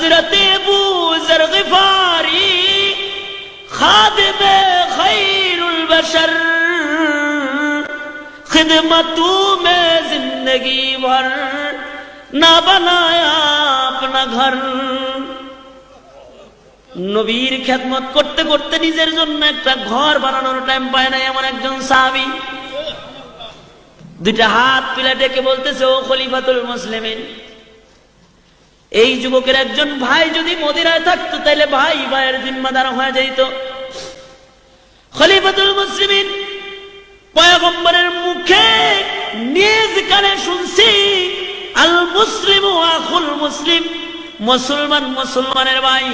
হযরত আবু যর গিফারি খাদিম খায়রুল বশর खिदमतों में जिंदगी भर ना बनाया अपना घर। নবীর খেদমত করতে করতে নিজের জন্য একটা ঘর বানানোর টাইম পায় না এমন একজন সাহাবী দুইটা হাত তুলে ডেকে বলতেছে, ও খলিফাতুল মুসলিমিন, এই যুবকের একজন ভাই যদি মদিনায় থাকতো তাহলে ভাই ভাইয়ের জিম্মাদার হয়ে যেত। খলিফাতুল মুসলিমিন পয়গম্বরের মুখে নিজ কানে শুনছি, আল মুসলিমু আখুল মুসলিম, মুসলমান মুসলমানের ভাই,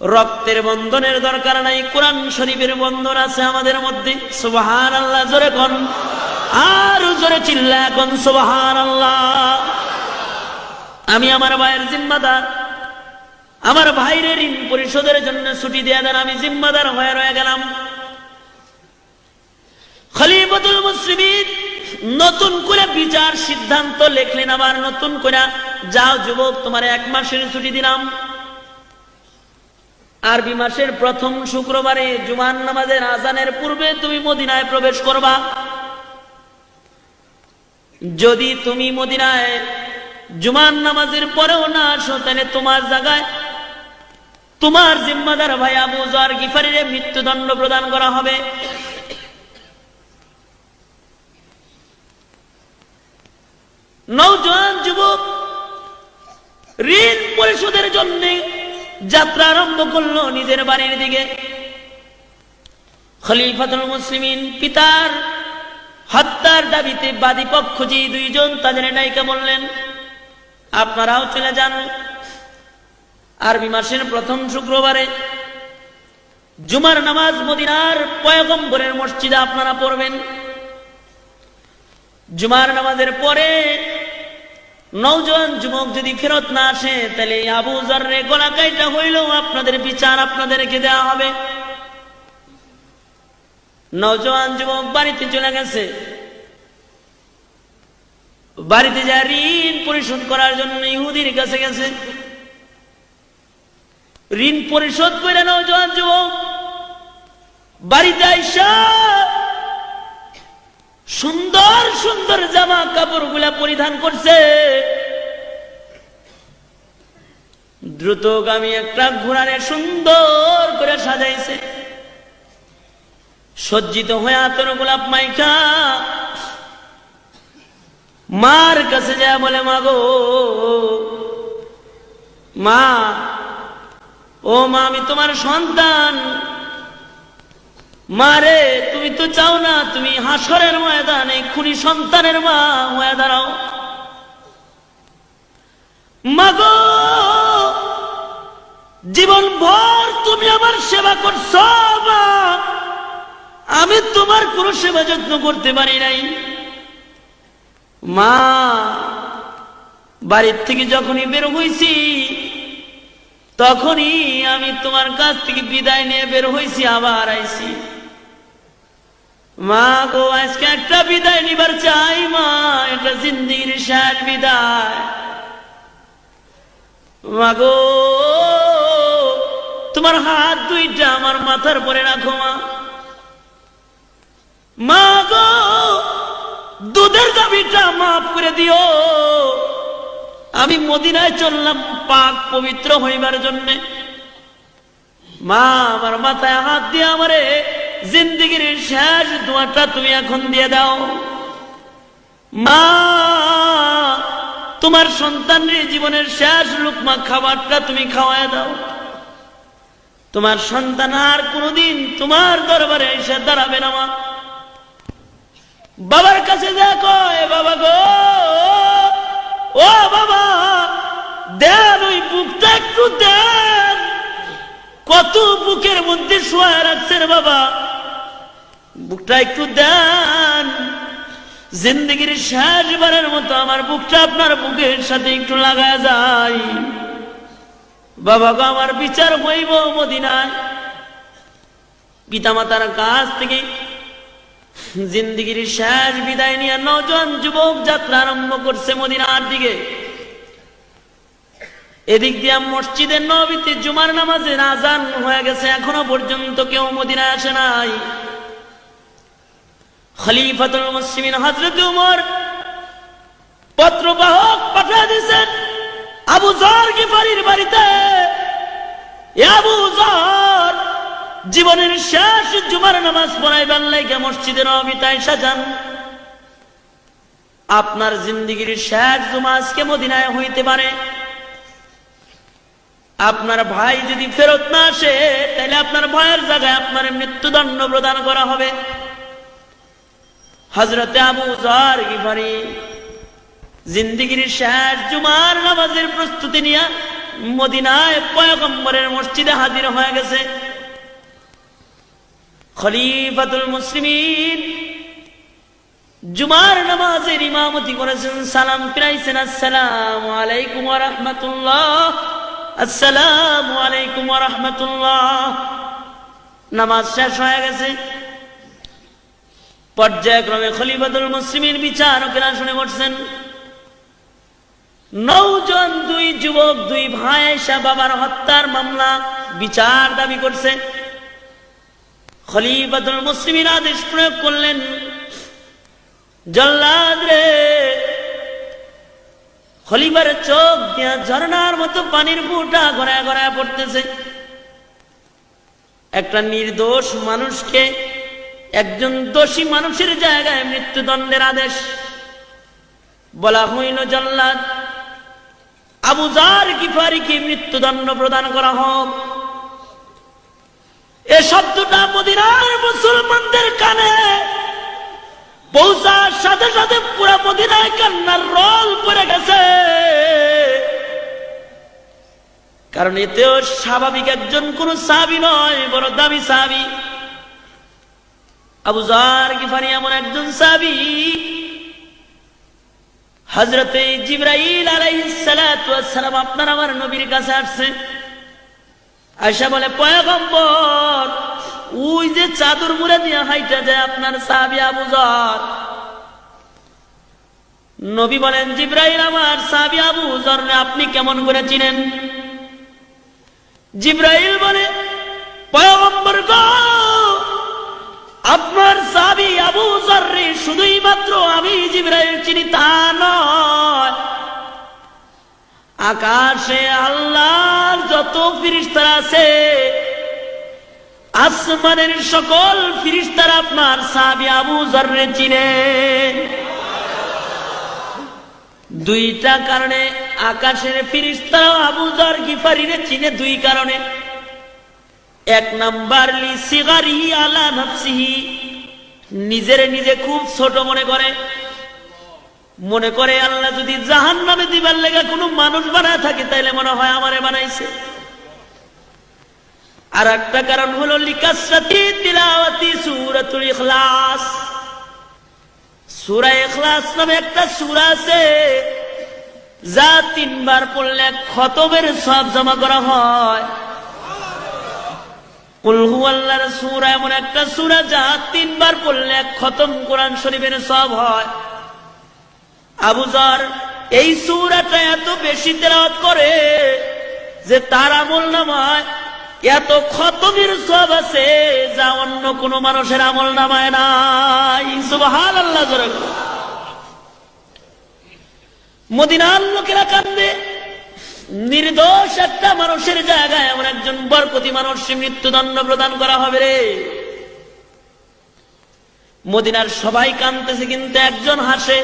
রক্তের বন্ধনের দরকার নাই, কোরআন শরীফের বন্ধন আছে আমাদের মধ্যে। সুবহানাল্লাহ জোরে কোন, আর জোরে চিল্লায় কোন সুবহানাল্লাহ। আমি আমার ভাইয়ের জিম্মাদার, আমার ভাইরে ঋণ পরিশোধের জন্য ছুটি দিয়ে দেন, আমি জিম্মাদার হয়ে রয়ে গেলাম। খলিফাতুল মুসলিমিন নতুন করে বিচার সিদ্ধান্ত লিখলেন, আবার নতুন করে, যাও যুবক, তোমার 1 মাসের ছুটি দিলাম। আরবি মাসের প্রথম শুক্রবারে জুমার নামাজের আজানের পূর্বে তুমি মদিনায় প্রবেশ করবা। যদি তুমি মদিনায় জুমার নামাজের পরেও না আসো, তাহলে তোমার জায়গায় তোমার জিম্মাদার ভাই আবু যর গিফারিরে মৃত্যুদণ্ড প্রদান করা হবে। নওজোয়ান যুবক ঋণ পরিশোধের জন্য যাত্রা আরম্ভ করলো নিজের বাড়ির দিকে। খলিফাতুল মুসলিমিন পিতার হত্যার দাবিতে বাদী পক্ষ যে দুইজন, তাদের নায়িকা বললেন, আপনারাও চলে যান। আরবি মাসের প্রথম শুক্রবারে জুমার নামাজ মদিনার পয়গম্বরের মসজিদে আপনারা পড়বেন। জুমার নামাজের পরে নওজোয়ান যুবক যদি ফেরত না আসে, তাহলে আবু যররে গলা কাইটা হইলেও আপনাদের বিচার আপনাদেরকে দেওয়া হবে। নওজোয়ান যুবক বাড়িতে চলে গেছে। বাড়িতে যা ঋণ পরিশোধ করার জন্য ইহুদির কাছে গেছে। ঋণ পরিশোধ করে নওজোয়ান যুবক বাড়িতে আইসা সুন্দর সুন্দর জামা কাপড় গুলা পরিধান করছে। দ্রুতগামী একটা ঘোড়ারে সুন্দর করে সাজাইছে, সজ্জিত হয়ে আতর গোলাপ মাইকা মার কাছে যায় বলে, মা গো, মা, ও মা, আমি তোমার সন্তান। মারে, তুমি তো চাও না তুমি হাসরের ময়দানে খুনি সন্তানের মা হয়ে দাঁড়াও। মাগো, জীবন ভর তুমি আমার সেবা করছো মা, আমি তোমার কোনো সেবা যত্ন করতে পারি নাই। মা, বাড়ির থেকে যখনই বের হইছি তখনই আমি তোমার কাছ থেকে বিদায় নিয়ে বের হইছি, আবার আইছি। মা গো, আজকে একটা বিদায় নিবার চাই মা, এটা জিন্দেগির শেষ বিদায়। মা গো, তোমার হাত দুইটা আমার মাথার পরে রাখো মা। মা গো, দুধের দাবিটা মাফ করে দিও। আমি মদিনায় চললাম পাক পবিত্র হইবার জন্য। মা, আমার মাথায় হাত দিয়ে আমারে জিন্দেগির শেষ দোয়াটা তুমি এখন দিয়ে দাও। মা, তোমার সন্তানের জীবনের শেষ লুকমা খাবারটা তুমি খাওয়ায় দাও। তোমার সন্তান আর কোনদিন তোমার দরবারে এসে দাঁড়াবে না মা। বাবার কাছে দেখো, বাবা গো, ও বাবা, দেন ওই বুকটা একটু দেন। কত বুকের মধ্যে শোয়া রাখছেন বাবা, বুকটা একটু দেন। জিন্দগির শেষবারের মতো আমার বুকটা আপনার বুকের সাথে একটু লাগায় যায়। বাবা গো, আমার বিচার হইব মদিনায়। পিতামাতার কাছ থেকে জিন্দগির শেষ বিদায় নিয়ে নওজোয়ান যুবক যাত্রা আরম্ভ করছে মদিনার দিকে। এদিক দিয়ে মসজিদের নববীতে জুমার নামাজের আজান হয়ে গেছে, এখনো পর্যন্ত কেউ মদিনায় আসে নাই। খলিফাতুল মুসলিমিন হযরত উমর পত্রবাহক পাঠিয়ে দিয়েছেন আবু যর গিফারির বাড়িতে। আবু যর জীবনের শেষ জুমার নামাজ পড়াইবার লাইগা মসজিদে নববীতে আইসা যান। আপনার জিন্দেগীর শেষ জুমা আজকে মদিনায় হইতে পারে। আপনার ভাই যদি ফেরত না আসে তাহলে আপনার ভাইয়ের জায়গায় আপনার মৃত্যুদণ্ড প্রদান করা হবে। হযরতে আবু যর গিফারি জিন্দেগীর শেষ জুমার নামাজের প্রস্তুতি নিয়ে মদিনায় পয়গম্বরের মসজিদে হাজির হয়ে গেছে। খলিফাতুল মুসলিমিন জুমার নামাজের ইমামতি করেছেন, সালাম ফিরাইছেন, আসসালামু আলাইকুম ওয়া রাহমাতুল্লাহ, আসসালামু আলাইকুম ওয়া রাহমাতুল্লাহ। নামাজ শেষ হয়ে গেছে। পর্যায়ক্রমে খলিফাতুল মুসলিমিন বিচারকেরা শুনে বসছেন। নওজোয়ান দুই যুবক, দুই ভাই এসে বাবার হত্যার মামলা বিচার দাবি করছে। খলিফাতুল মুসলিমিন আদেশ প্রয়োগ করলেন, জল্লাদ রে। খলিফার চোখ দিয়া ঝর্ণার মতো পানির ফোঁটা গড়ায় গড়ায় পড়তেছে। একটা নির্দোষ মানুষকে একজন দোষী মানুষের জায়গায় মৃত্যুদণ্ডের আদেশ। বলা হইল, জল্লাদ আবু যর গিফারিকে মৃত্যুদণ্ড প্রদান করা হোক। এ শব্দটা মদিনার মুসলমানদের কানে পৌঁছার সাথে সাথে পুরা মদিনায় কান্নার রোল পড়ে গেছে। কারণ এতেও স্বাভাবিক একজন কোন সাহাবী নয়, বড় দামি সাহাবী। আবু যর গিফারি এমন একজন সাহাবী, হযরতে জিবরাইল আলাইহিস সালাতু ওয়াস সালাম আপনার আমার নবীর কাছে আসছে। আয়েশা বলে, পয়গম্বর ওই যে চাদর মুড়ে দিয়ে হাইটা যায় আপনার সাহাবী আবু যর। নবী বলেন, জিবরাইল আমার সাহাবী আবু যর আপনি কেমন করে চিনেন? জিবরাইল বলে, পয়গম্বর গো, আপনার সাহাবী আবু যর শুধুই মাত্র আমি জিবরাইল চিনি তা নয়, আকাশে আল্লাহর যত ফেরেশতা আছে, আসমানের সকল ফেরেশতারা আপনার সাহাবী আবু যর চিনে। দুইটা কারণে আকাশের ফেরেশতারা আবু যর গিফারিরে চিনে, দুই কারণে। এক নাম্বার, লিসিগারিহি আলা নাফসিহি, নিজের নিজে খুব ছোট মনে করে। মনে করে আল্লাহ যদি জাহান্নামে দিবার লেগে কোনো মানুষ বানায় থাকে তাইলে মনে হয় আমারে বানাইছে। আর একটা কারণ হলো লিকাসরাতি তিলাওয়াতি সূরাতুল ইখলাস। সূরা ইখলাস নামে একটা সূরা আছে, যা 3 বার পড়লে খতমের সওয়াব জমা করা হয়। কুল হুয়াল্লাহর সূরা এমন একটা সূরা যা 3 বার পড়লে খতম কোরআন শরীফের সওয়াব হয়। আবু যর এই সূরাটা এত বেশি তেলাওয়াত করে যে তার আমলনামায় এত খতমের সওয়াব আছে যা অন্য কোন মানুষের আমলনামায় নাই। সুবহানাল্লাহ। মদিনার লোকেরা কান্দে, নির্দোষ একটা মানুষের জায়গায় এমন একজন বরকতি মানুষ মৃত্যুদণ্ড প্রদান করা হবে রে। মদিনার সবাই কাঁদতেছে, কিন্তু একজন হাসে।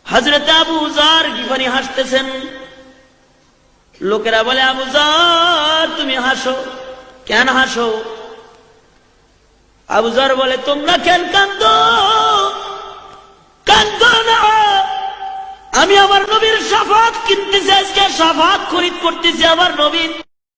হযরত আবু যর গিফারি হাসতেছেন। লোকেরা বলে, আবু যর তুমি হাসো, কেন হাসো? আবু যর বলে, তোমরা কেন কান্দো? কান্দো না, আমি আমার নবীর শাফাত কিনতেছি, আজকে শাফাত খরিদ করতেছি আমার নবীর।